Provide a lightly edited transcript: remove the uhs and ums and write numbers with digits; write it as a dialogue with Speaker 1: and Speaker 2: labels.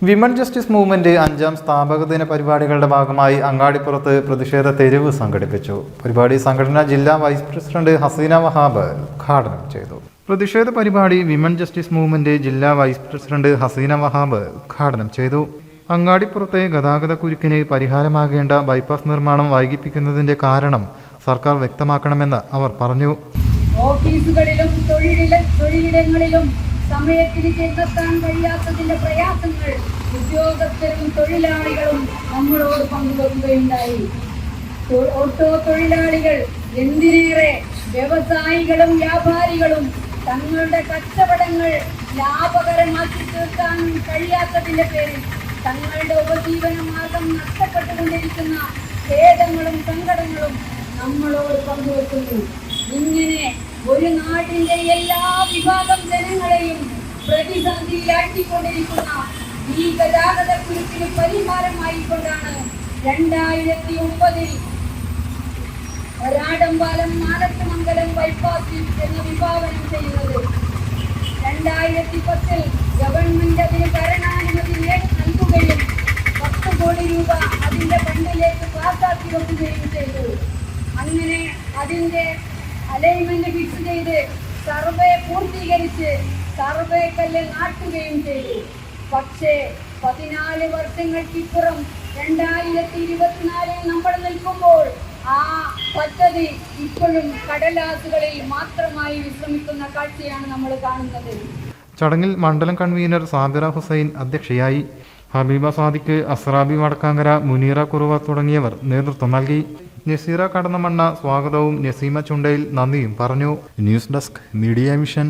Speaker 1: Women justice movement 5ാം സ്ഥാപക ദിന പരിപാടികളുടെ ഭാഗമായി അങ്ങാടിപ്പുറത്ത് പ്രതിഷേധ തെരുവ് സംഘടിപ്പിച്ചു. പരിപാടി സംഘടനാ ജില്ലാ വൈസ് പ്രസിഡന്റ് ഹസീന വഹാബ് ഉദ്ഘാടനം ചെയ്തു. പ്രതിഷേധ പരിപാടി വിമൻ ജസ്റ്റിസ് മൂവ്മെന്റ് ജില്ലാ വൈസ് പ്രസിഡന്റ് ഹസീന വഹാബ് ഉദ്ഘാടനം ചെയ്തു. അങ്ങാടിപ്പുറത്തെ ഗതാഗത കുരുക്കിന് പരിഹാരമാകേണ്ട ബൈപ്പാസ് നിർമ്മാണം വൈകിപ്പിക്കുന്നതിന്റെ കാരണം സർക്കാർ വ്യക്തമാക്കണമെന്ന് അവർ പറഞ്ഞു.
Speaker 2: ഓഫീസുകളിലും തൊഴിലിടങ്ങളിലും സമയത്തിന് ചെന്നെത്താൻ കഴിയാത്തതിന്റെ പ്രയാസങ്ങൾ ഉദ്യോഗസ്ഥരും തൊഴിലാളികളും നമ്മളോട് പങ്കുവെക്കുകയുണ്ടായി. ഓട്ടോ തൊഴിലാളികൾ എന്തിനേറെ വ്യവസായികളും വ്യാപാരികളും തങ്ങളുടെ കച്ചവടങ്ങൾ ലാഭകരമാക്കി തീർക്കാൻ കഴിയാത്തതിന്റെ പേരിൽ തങ്ങളുടെ ഉപജീവന മാർഗം നഷ്ടപ്പെട്ടുകൊണ്ടിരിക്കുന്ന ഖേദങ്ങളും സങ്കടങ്ങളും നമ്മളോട് പങ്കുവെക്കുന്നു. ഇങ്ങനെ ഒരു നാടിന്റെ എല്ലാ വിഭാഗം ജനങ്ങളെയും പ്രതിസന്ധിയിലാക്കിക്കൊണ്ടിരിക്കുന്ന ഈ ഗതാഗത കുരുക്കിന് പരിഹാരമായിക്കൊണ്ടാണ് 2009 ഒരാടമ്പാലം മാലത്തുമംഗലം ബൈപ്പാസ് എന്ന വിഭാവനം ചെയ്യുന്നത്. 2010 ഗവൺമെന്റ് അതിന് ഭരണാനുമതി നൽകുകയും 10 കോടി രൂപ അതിന്റെ ഫണ്ടിലേക്ക് പാസാക്കി വെക്കുകയും ചെയ്തു. അങ്ങനെ അതിന്റെ അലൈൻമെന്റ് ഫിക്സ് ചെയ്ത് സർവേ പൂർത്തീകരിച്ച് സർവേ കല്ല് നാട്ടുകയും ചെയ്തു. പക്ഷേ 14 വർഷങ്ങൾക്കിപ്പുറം 2024 നമ്മൾ നിൽക്കുമ്പോൾ ആ പദ്ധതി ഇപ്പോഴും കടലാസുകളിൽ മാത്രമായി വിശ്രമിക്കുന്ന കാഴ്ചയാണ് നമ്മൾ കാണുന്നത്.
Speaker 1: ചടങ്ങിൽ മണ്ഡലം കൺവീനർ സാബിറ ഹുസൈൻ അധ്യക്ഷയായി. ഹബീബ സാദിഖ്, അസ്രാബി വടക്കാങ്കര, മുനീറ കുറുവ തുടങ്ങിയവർ നേതൃത്വം നൽകി. നസീറ കടന്നമണ്ണ സ്വാഗതവും നസീമ ചുണ്ടയിൽ നന്ദിയും പറഞ്ഞു. News desk media mission.